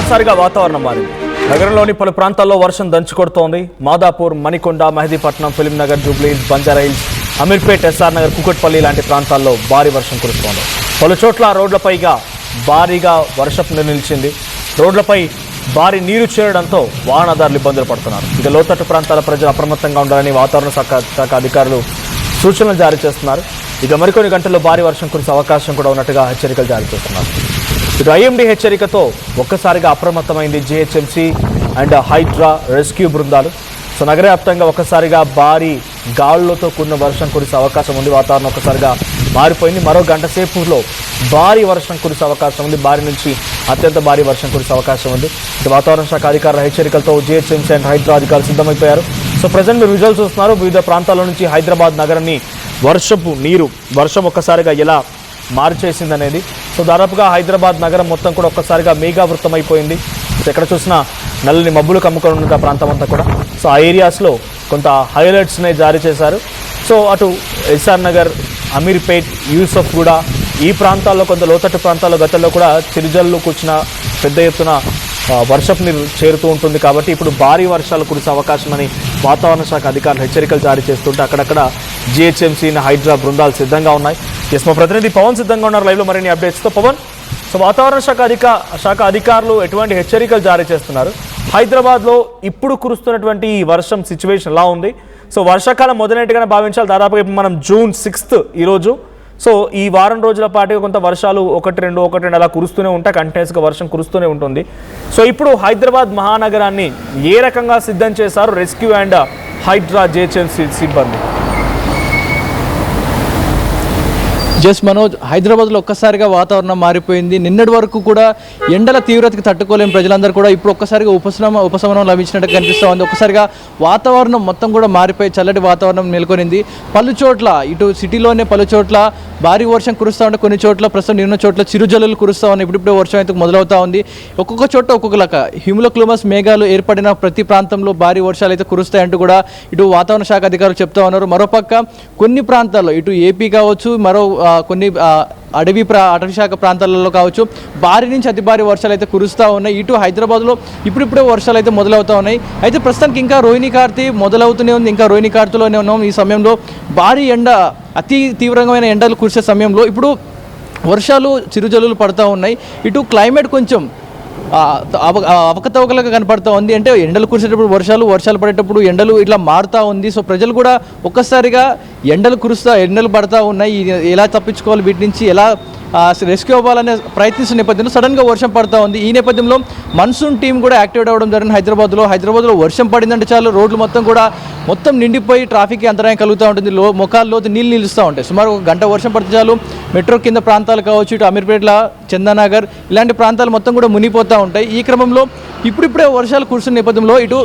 ఒక్కసారిగా వాతావరణం మారింది. నగరంలోని పలు ప్రాంతాల్లో వర్షం దంచుకొడుతోంది. మాదాపూర్, మణికొండ, మెహదీపట్నం, ఫిలింనగర్, జూబ్లీహిల్స్, బంజారాహిల్స్, అమీర్పేట్, ఎస్ఆర్ నగర్, కుకట్పల్లి లాంటి ప్రాంతాల్లో భారీ వర్షం కురుస్తోంది. పలు చోట్ల రోడ్లపైగా భారీగా వర్షపు నీరు నిలిచింది. రోడ్లపై భారీ నీరు చేరడంతో వాహనదారులు ఇబ్బందులు పడుతున్నారు. ఇక లోతట్టు ప్రాంతాల ప్రజలు అప్రమత్తంగా ఉండాలని వాతావరణ శాఖ అధికారులు సూచనలు జారీ చేస్తున్నారు. ఇక మరికొన్ని గంటల్లో భారీ వర్షం కురిసే అవకాశం కూడా ఉన్నట్టుగా హెచ్చరికలు జారీ చేస్తున్నారు. ఇటు ఐఎండీ హెచ్చరికతో ఒక్కసారిగా అప్రమత్తమైంది జిహెచ్ఎంసీ అండ్ హైడ్రా రెస్క్యూ బృందాలు. సో నగర వ్యాప్తంగా ఒక్కసారిగా భారీ గాలులతో కూడిన వర్షం కురిసే అవకాశం ఉంది. వాతావరణం ఒక్కసారిగా మారిపోయింది. మరో గంట సేపులో భారీ వర్షం కురిసే అవకాశం ఉంది. భారీ నుంచి అత్యంత భారీ వర్షం కురిసే అవకాశం ఉంది. ఇటు వాతావరణ శాఖ అధికారుల హెచ్చరికలతో జిహెచ్ఎంసీ అండ్ హైడ్రా అధికారులు సిద్ధమైపోయారు. సో ప్రజెంట్ మీరు విజువల్ చూస్తున్నారు. వివిధ ప్రాంతాల నుంచి హైదరాబాద్ నగరాన్ని వర్షం ఒక్కసారిగా ఎలా మార్చేసింది అనేది. సో దాదాపుగా హైదరాబాద్ నగరం మొత్తం కూడా ఒక్కసారిగా మేఘావృతం అయిపోయింది. సో ఎక్కడ చూసినా నల్లని మబ్బులు కమ్ముకొని ఉన్న ప్రాంతం అంతా కూడా. సో ఆ ఏరియాస్లో కొంత హైలైట్స్నే జారీ చేశారు. సో అటు ఎస్ఆర్ నగర్, అమీర్పేట్, యూసఫ్ కూడా ఈ ప్రాంతాల్లో కొంత లోతట్టు ప్రాంతాల్లో గతంలో కూడా చిరుజల్లు కూర్చున్న పెద్ద ఎత్తున వర్షపు నీరు చేరుతూ ఉంటుంది. కాబట్టి ఇప్పుడు భారీ వర్షాలు కురిసే అవకాశమని వాతావరణ శాఖ అధికారులు హెచ్చరికలు జారీ చేస్తుంటే అక్కడక్కడ జిహెచ్ఎంసీ, హైడ్రా బృందాలు సిద్ధంగా ఉన్నాయి. మా ప్రతినిధి పవన్ సిద్ధంగా ఉన్నారు లైవ్లో మరిన్ని అప్డేట్స్తో. పవన్, సో వాతావరణ శాఖ అధికారులు ఎటువంటి హెచ్చరికలు జారీ చేస్తున్నారు? హైదరాబాద్లో ఇప్పుడు కురుస్తున్నటువంటి ఈ వర్షం సిచ్యువేషన్ ఎలా ఉంది? సో వర్షాకాలం మొదలైనట్టుగానే భావించాలి. దాదాపుగా ఇప్పుడు మనం జూన్ 6 ఈరోజు. సో ఈ వారం రోజుల పాటుగా కొంత వర్షాలు ఒకటి రెండు అలా కురుస్తూనే ఉంటాయి. కంటిన్యూస్గా వర్షం కురుస్తూనే ఉంటుంది. సో ఇప్పుడు హైదరాబాద్ మహానగరాన్ని ఏ రకంగా సిద్ధం చేశారు రెస్క్యూ అండ్ హైడ్రా జిహెచ్ఎంసీ సిబ్బంది? జస్ట్ మనోజ్, హైదరాబాద్లో ఒక్కసారిగా వాతావరణం మారిపోయింది. నిన్నటి వరకు కూడా ఎండల తీవ్రతకి తట్టుకోలేని ప్రజలందరూ కూడా ఇప్పుడు ఒక్కసారిగా ఉపశమనం లభించినట్టు కనిపిస్తూ ఉంది. ఒక్కసారిగా వాతావరణం మొత్తం కూడా మారిపోయి చల్లటి వాతావరణం నెలకొనింది. పలు చోట్ల ఇటు సిటీలోనే పలు చోట్ల భారీ వర్షం కురుస్తూ ఉంటే కొన్ని చోట్ల ప్రస్తుతం నిన్న చోట్ల చిరుజల్లులు కురుస్తూ ఉన్నాయి. ఇప్పుడిప్పుడే వర్షం అయితే మొదలవుతూ ఉంది. ఒక్కొక్క చోట ఒక్కొక్క లెక్క హ్యూములోక్లూమస్ మేఘాలు ఏర్పడిన ప్రతి ప్రాంతంలో భారీ వర్షాలు అయితే కురుస్తాయంటూ కూడా ఇటు వాతావరణ శాఖ అధికారులు చెప్తా ఉన్నారు. మరోపక్క కొన్ని ప్రాంతాల్లో ఇటు ఏపీ కావచ్చు, మరో కొన్ని అటవీ శాఖ ప్రాంతాలలో కావచ్చు భారీ నుంచి అతి భారీ వర్షాలు అయితే కురుస్తూ ఉన్నాయి. ఇటు హైదరాబాద్లో ఇప్పుడిప్పుడే వర్షాలు అయితే మొదలవుతూ ఉన్నాయి. అయితే ప్రస్తుతానికి ఇంకా రోహిణి కార్తీ మొదలవుతూనే ఉంది. ఇంకా రోహిణి కార్తీలోనే ఉన్నాం. ఈ సమయంలో భారీ ఎండ, అతి తీవ్రమైన ఎండలు కురిసే సమయంలో ఇప్పుడు వర్షాలు చిరుజల్లులు పడుతూ ఉన్నాయి. ఇటు క్లైమేట్ కొంచెం అవకతవకలుగా కనపడుతూ ఉంది. అంటే ఎండలు కురిసేటప్పుడు వర్షాలు పడేటప్పుడు ఎండలు ఇట్లా మారుతూ ఉంది. సో ప్రజలు కూడా ఒక్కసారిగా ఎండలు పడుతూ ఉన్నాయి. ఎలా తప్పించుకోవాలి, వీటి నుంచి ఎలా రెస్క్యూ అవ్వాలనే ప్రయత్నిస్తున్న నేపథ్యంలో సడన్గా వర్షం పడుతూ ఉంది. ఈ నేపథ్యంలో మన్సూన్ టీం కూడా యాక్టివేట్ అవ్వడం జరిగింది. హైదరాబాద్లో వర్షం పడిందంటే చాలు రోడ్లు మొత్తం నిండిపోయి ట్రాఫిక్కి అంతరాయం కలుగుతూ ఉంటుంది. మొఖాల్లో నీళ్ళు నిలుస్తూ ఉంటాయి. సుమారు ఒక గంట వర్షం పడితే చాలు మెట్రో కింద ప్రాంతాలు కావచ్చు, ఇటు అమీర్పేట్ల, చందానగర్ ఇలాంటి ప్రాంతాలు మొత్తం కూడా మునిగిపోతూ ఉంటాయి. ఈ క్రమంలో ఇప్పుడిప్పుడే వర్షాలు కురుస్తున్న నేపథ్యంలో ఇటు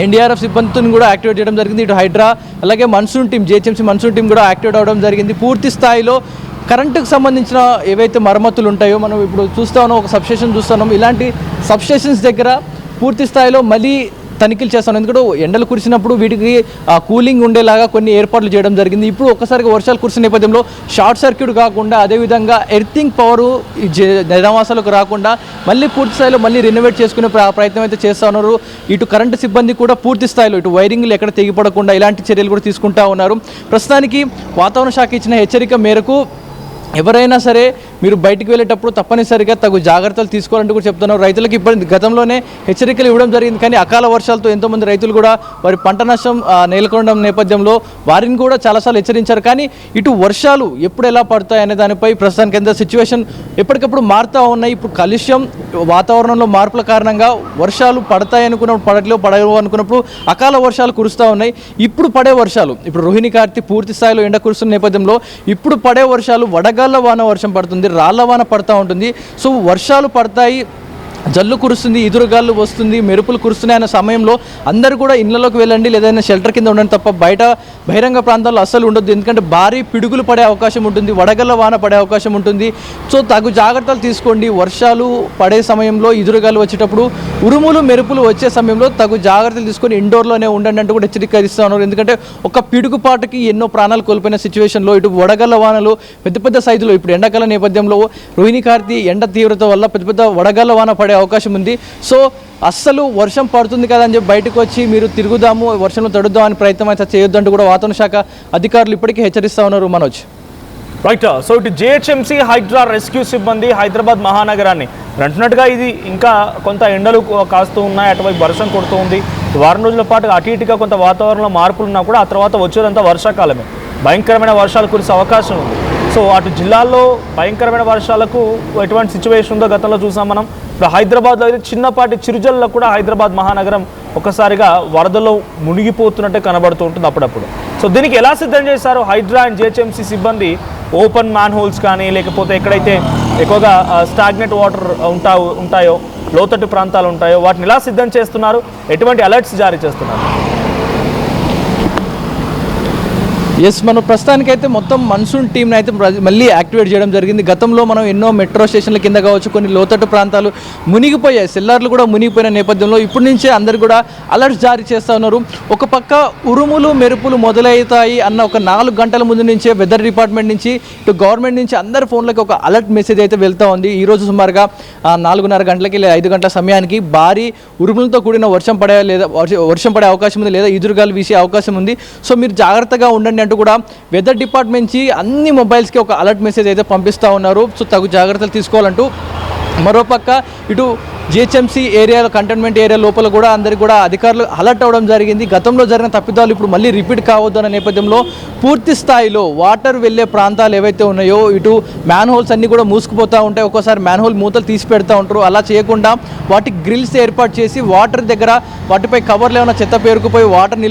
ఎన్డీఆర్ఎఫ్ సిబ్బందిని కూడా యాక్టివేట్ చేయడం జరిగింది. ఇటు హైడ్రా అలాగే monsoon team, GHMC monsoon team కూడా యాక్టివేట్ అవ్వడం జరిగింది. పూర్తి స్థాయిలో కరెంటుకు సంబంధించిన ఏవైతే మరమ్మతులు ఉంటాయో మనం ఇప్పుడు చూస్తూ ఉన్నాం, ఒక సబ్స్టేషన్ చూస్తున్నాం. ఇలాంటి సబ్స్టేషన్స్ దగ్గర పూర్తి స్థాయిలో మళ్ళీ తనిఖీలు చేస్తాను. ఎందుకంటే ఎండలు కురిసినప్పుడు వీటికి కూలింగ్ ఉండేలాగా కొన్ని ఏర్పాట్లు చేయడం జరిగింది. ఇప్పుడు ఒక్కసారిగా వర్షాలు కురిసిన నేపథ్యంలో షార్ట్ సర్క్యూట్ కాకుండా, అదేవిధంగా ఎర్తింగ్ పవర్ జనవాసాలకు రాకుండా మళ్ళీ పూర్తి స్థాయిలో మళ్ళీ రెనోవేట్ చేసుకునే ప్రయత్నం అయితే చేస్తూ ఉన్నారు. ఇటు కరెంటు సిబ్బంది కూడా పూర్తి స్థాయిలో ఇటు వైరింగ్లు ఎక్కడ తెగిపడకుండా ఇలాంటి చర్యలు కూడా తీసుకుంటూ ఉన్నారు. ప్రస్తుతానికి వాతావరణ శాఖ ఇచ్చిన హెచ్చరిక మేరకు ఎవరైనా సరే మీరు బయటికి వెళ్ళేటప్పుడు తప్పనిసరిగా తగు జాగ్రత్తలు తీసుకోవాలంటూ కూడా చెప్తున్నారు. రైతులకు ఇప్పటి గతంలోనే హెచ్చరికలు ఇవ్వడం జరిగింది. కానీ అకాల వర్షాలతో ఎంతోమంది రైతులు కూడా వారి పంట నష్టం నెలకొనడం నేపథ్యంలో వారిని కూడా చాలాసార్లు హెచ్చరించారు. కానీ ఇటు వర్షాలు ఎప్పుడు ఎలా పడతాయి అనే దానిపై ప్రస్తుతానికి ఎంత సిచ్యువేషన్ ఎప్పటికప్పుడు మారుతూ ఉన్నాయి. ఇప్పుడు కాలుష్యం, వాతావరణంలో మార్పుల కారణంగా వర్షాలు పడతాయి అనుకున్నప్పుడు పడవు అనుకున్నప్పుడు అకాల వర్షాలు కురుస్తూ ఉన్నాయి. ఇప్పుడు పడే వర్షాలు, ఇప్పుడు రోహిణి కార్తీ పూర్తి స్థాయిలో ఎండ కురుస్తున్న నేపథ్యంలో ఇప్పుడు పడే వర్షాలు వడగాళ్ళ వాన వర్షం పడుతుంది, రాళ్ల వాన పడుతూ ఉంటుంది. సో వర్షాలు పడతాయి, జల్లు కురుస్తుంది, ఎదురుగాళ్ళు వస్తుంది, మెరుపులు కురుస్తున్నాయి అనే సమయంలో అందరూ కూడా ఇళ్లలోకి వెళ్ళండి, లేదైనా షెల్టర్ కింద ఉండండి తప్ప బయట బహిరంగ ప్రాంతాల్లో అస్సలు ఉండొద్దు. ఎందుకంటే భారీ పిడుగులు పడే అవకాశం ఉంటుంది, వడగళ్ళ వాన పడే అవకాశం ఉంటుంది. సో తగు జాగ్రత్తలు తీసుకోండి. వర్షాలు పడే సమయంలో ఎదురుగాలు వచ్చేటప్పుడు, ఉరుములు మెరుపులు వచ్చే సమయంలో తగు జాగ్రత్తలు తీసుకొని ఇండోర్లోనే ఉండండి అంటూ కూడా హెచ్చరిక ఇస్తూ ఉన్నారు. ఎందుకంటే ఒక పిడుగుపాటుకి ఎన్నో ప్రాణాలు కోల్పోయిన సిచ్యువేషన్లో ఇటు వడగళ్ళ వానలు పెద్ద పెద్ద సైజులో ఇప్పుడు ఎండాకాల నేపథ్యంలో రోహిణి కార్తీ ఎండ తీవ్రత వల్ల పెద్ద పెద్ద వడగళ్ళ వాన పడే పడే అవకాశం ఉంది. సో అస్సలు వర్షం పడుతుంది కదా అని చెప్పి బయటకు వచ్చి మీరు తిరుగుదాము, వర్షంలో తడుద్దాం అని ప్రయత్నం అయితే చేయొద్దంటూ కూడా వాతావరణ శాఖ అధికారులు ఇప్పటికీ హెచ్చరిస్తూ ఉన్నారు. మనోజ్, రైట్. సో ఇటు జిహెచ్ఎంసీ హైడ్రా రెస్క్యూ సిబ్బంది హైదరాబాద్ మహానగరాన్ని అంటున్నట్టుగా ఇది ఇంకా కొంత ఎండలు కాస్తూ ఉన్నాయి, అటువైపు వర్షం కొడుతూ ఉంది. వారం రోజుల పాటు అటు ఇటుగా కొంత వాతావరణంలో మార్పులు ఉన్నా కూడా ఆ తర్వాత వచ్చేదంతా వర్షాకాలమే, భయంకరమైన వర్షాలు కురిసే అవకాశం ఉంది. సో అటు జిల్లాల్లో భయంకరమైన వర్షాలకు ఎటువంటి సిచ్యువేషన్ ఉందో గతంలో చూసాం మనం. ఇప్పుడు హైదరాబాద్లో అయితే చిన్నపాటి చిరుజల్లో కూడా హైదరాబాద్ మహానగరం ఒక్కసారిగా వరదలో మునిగిపోతున్నట్టే కనబడుతూ ఉంటుంది అప్పుడప్పుడు. సో దీనికి ఎలా సిద్ధం చేశారు హైడ్రా అండ్ జిహెచ్ఎంసీ సిబ్బంది? ఓపెన్ మ్యాన్ హోల్స్ కానీ లేకపోతే ఎక్కడైతే ఎక్కువగా స్టాగ్నెట్ వాటర్ ఉంటాయో, లోతట్టు ప్రాంతాలు ఉంటాయో వాటిని ఎలా సిద్ధం చేస్తున్నారు? ఎటువంటి అలర్ట్స్ జారీ చేస్తున్నారు? ఎస్, మనం ప్రస్తుతానికైతే మొత్తం మన్సూన్ టీమ్ని అయితే మళ్ళీ యాక్టివేట్ చేయడం జరిగింది. గతంలో మనం ఎన్నో మెట్రో స్టేషన్ల కింద కావచ్చు, కొన్ని లోతట్టు ప్రాంతాలు మునిగిపోయాయి, సెల్లార్లు కూడా మునిగిపోయిన నేపథ్యంలో ఇప్పటి నుంచే అందరు కూడా అలర్ట్స్ జారీ చేస్తూ ఉన్నారు. ఒక పక్క ఉరుములు మెరుపులు మొదలవుతాయి అన్న ఒక 4 గంటల ముందు నుంచే వెదర్ డిపార్ట్మెంట్ నుంచి ఇటు గవర్నమెంట్ నుంచి అందరి ఫోన్లకి ఒక అలర్ట్ మెసేజ్ అయితే వెళ్తూ ఉంది. ఈరోజు సుమారుగా 4:30 గంటలకి లేదా 5 గంటల సమయానికి భారీ ఉరుములతో కూడిన వర్షం పడే అవకాశం ఉంది, లేదా ఈదురుగాలు వీసే అవకాశం ఉంది. సో మీరు జాగ్రత్తగా ఉండండి అంటూ కూడా వెదర్ డిపార్ట్మెంట్ నుంచి అన్ని మొబైల్స్కి ఒక అలర్ట్ మెసేజ్ అయితే పంపిస్తూ ఉన్నారు. సో తగు జాగ్రత్తలు తీసుకోవాలంటూ. మరోపక్క ఇటు జిహెచ్ఎంసీ ఏరియాలో, కంటైన్మెంట్ ఏరియా లోపల కూడా అందరికి కూడా అధికారులు అలర్ట్ అవ్వడం జరిగింది. గతంలో జరిగిన తప్పిదాలు ఇప్పుడు మళ్ళీ రిపీట్ కావద్దు అనే నేపథ్యంలో పూర్తి స్థాయిలో వాటర్ వెళ్ళే ప్రాంతాలు ఏవైతే ఉన్నాయో ఇటు మ్యాన్ హోల్స్ అన్నీ కూడా మూసుకుపోతూ ఉంటాయి. ఒక్కోసారి మ్యాన్ హోల్ మూతలు తీసి పెడతా ఉంటారు. అలా చేయకుండా వాటికి గ్రిల్స్ ఏర్పాటు చేసి వాటర్ దగ్గర వాటిపై కవర్లు ఏమైనా చెత్త పేరుకుపోయి వాటర్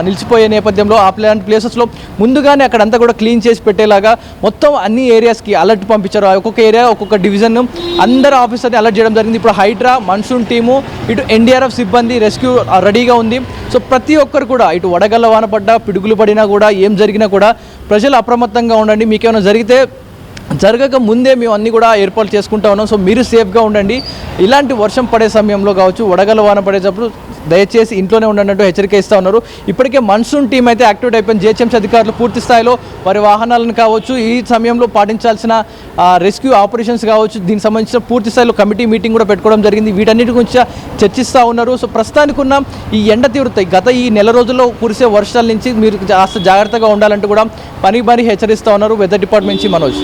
నిలిచిపోయే నేపథ్యంలో అలాంటి ప్లేసెస్లో ముందుగానే అక్కడంతా కూడా క్లీన్ చేసి పెట్టేలాగా మొత్తం అన్ని ఏరియాస్కి అలర్ట్ పంపించారు. ఒక్కొక్క ఏరియా ఒక్కొక్క డివిజన్ అందరు ఆఫీసర్ని అలర్ట్ చేయడం జరిగింది. ఇప్పుడు హైడ్రా, మన్సూన్ టీము, ఇటు ఎన్డీఆర్ఎఫ్ సిబ్బంది రెస్క్యూ రెడీగా ఉంది. సో ప్రతి ఒక్కరు కూడా ఇటు వడగళ్ళ వాన పడ్డా, పిడుగులు పడినా కూడా, ఏం జరిగినా కూడా ప్రజలు అప్రమత్తంగా ఉండండి. మీకేమైనా జరిగితే జరగక ముందే మేము అన్నీ కూడా ఏర్పాటు చేసుకుంటా ఉన్నాం. సో మీరు సేఫ్గా ఉండండి. ఇలాంటి వర్షం పడే సమయంలో కావచ్చు, వడగళ్ళ వాన పడేటప్పుడు దయచేసి ఇంట్లోనే ఉండండి హెచ్చరిక ఇస్తూ ఉన్నారు. ఇప్పటికే మన్సూన్ టీం అయితే యాక్టివేట్ అయిపోయింది. జిహెచ్ఎంసీ అధికారులు పూర్తి స్థాయిలో వారి వాహనాలను కావచ్చు, ఈ సమయంలో పాటించాల్సిన రెస్క్యూ ఆపరేషన్స్ కావచ్చు, దీనికి సంబంధించిన పూర్తి స్థాయిలో కమిటీ మీటింగ్ కూడా పెట్టుకోవడం జరిగింది. వీటన్నిటి గురించి చర్చిస్తూ ఉన్నారు. సో ప్రస్తుతానికి ఉన్న ఈ ఎండ తీవ్రత గత ఈ నెల రోజుల్లో కురిసే వర్షాల నుంచి మీరు కాస్త జాగ్రత్తగా ఉండాలంటూ కూడా పని హెచ్చరిస్తూ ఉన్నారు వెదర్ డిపార్ట్మెంట్ నుంచి. Manoj,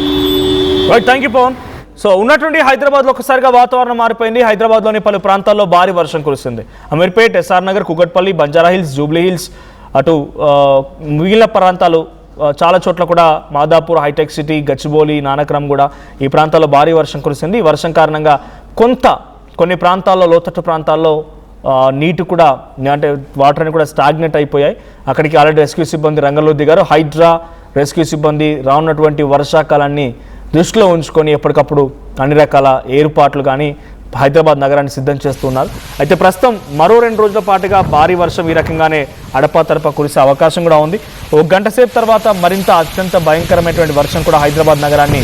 right, thank you Pavan. So ఉన్నటువంటి హైదరాబాద్లో ఒకసారిగా వాతావరణం మారిపోయింది. హైదరాబాద్లోని పలు ప్రాంతాల్లో భారీ వర్షం కురుస్తుంది. అమీర్పేట్, ఎస్ఆర్ నగర్, కుకట్పల్లి, బంజారా హిల్స్, జూబ్లీ హిల్స్, అటు మిగిలిన ప్రాంతాలు చాలా చోట్ల కూడా మాదాపూర్, హైటెక్ సిటీ, గచ్చిబౌలి, నానక్రమ్ కూడా ఈ ప్రాంతాల్లో భారీ వర్షం కురిసింది. ఈ వర్షం కారణంగా కొన్ని ప్రాంతాల్లో, లోతట్టు ప్రాంతాల్లో నీటి కూడా అంటే వాటర్ అని కూడా స్టాగ్నెట్ అయిపోయాయి. అక్కడికి ఆల్రెడీ రెస్క్యూ సిబ్బంది రంగంలో దిగారు. హైడ్రా రెస్క్యూ సిబ్బంది రానున్నటువంటి వర్షాకాలాన్ని దృష్టిలో ఉంచుకొని ఎప్పటికప్పుడు అన్ని రకాల ఏర్పాట్లు కానీ హైదరాబాద్ నగరాన్ని సిద్ధం చేస్తున్నారు. అయితే ప్రస్తుతం మరో 2 రోజుల పాటుగా భారీ వర్షం ఈ రకంగానే అడపాతడపా కురిసే అవకాశం కూడా ఉంది. 1 గంట సేపు తర్వాత మరింత అత్యంత భయంకరమైనటువంటి వర్షం కూడా హైదరాబాద్ నగరాన్ని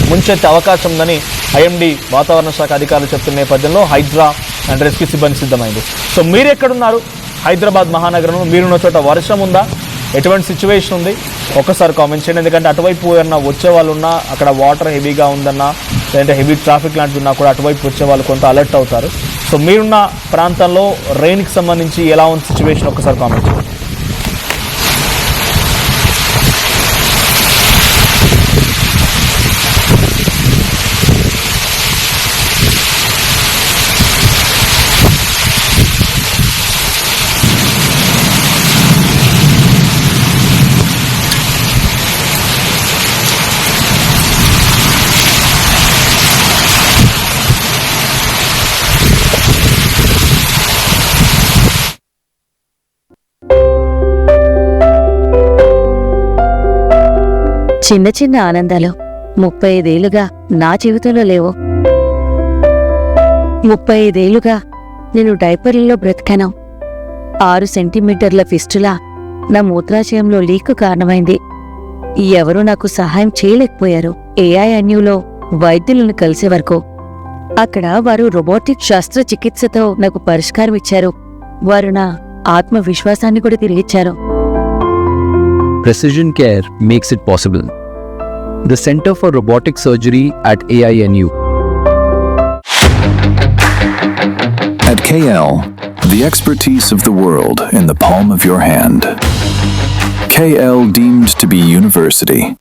ముంచెత్తే అవకాశం ఉందని ఐఎండీ వాతావరణ శాఖ అధికారులు చెప్తున్న నేపథ్యంలో హైడ్రా అండ్ రెస్క్యూ సిబ్బంది సిద్ధమైంది. సో మీరు ఎక్కడున్నారు హైదరాబాద్ మహానగరంలో? మీరున్న చోట వర్షం ఉందా? ఎటువంటి సిచ్యువేషన్ ఉంది? ఒక్కసారి కామెంట్ చేయండి. ఎందుకంటే అటువైపు ఏమన్నా వచ్చే వాళ్ళు ఉన్నా, అక్కడ వాటర్ హెవీగా ఉందన్నా, లేదంటే హెవీ ట్రాఫిక్ లాంటివి ఉన్నా కూడా అటువైపు వచ్చే వాళ్ళు కొంత అలర్ట్ అవుతారు. సో మీరున్న ప్రాంతంలో రెయిన్కి సంబంధించి ఎలా ఉంది సిచ్యువేషన్? ఒక్కసారి కామెంట్ చేయండి. చిన్న చిన్న ఆనందాలు 35 ఏళ్లుగా నా జీవితంలో లేవు. 35 ఏళ్లుగా నేను డైపర్లలో బ్రతికాను. 6 సెంటీమీటర్ల ఫిస్టులా నా మూత్రాశయంలో లీక్ కారణమైంది. ఎవరూ నాకు సహాయం చేయలేకపోయారు. ఏఐఎన్యూలో వైద్యులను కలిసే వరకు. అక్కడ వారు రోబోటిక్ శస్త్రచికిత్సతో నాకు పరిష్కారం ఇచ్చారు. వారు నా ఆత్మవిశ్వాసాన్ని కూడా తిరిగిచ్చారు. Precision care makes it possible. The Center for Robotic Surgery at AINU. KL, the expertise of the world in the palm of your hand. KL deemed to be university.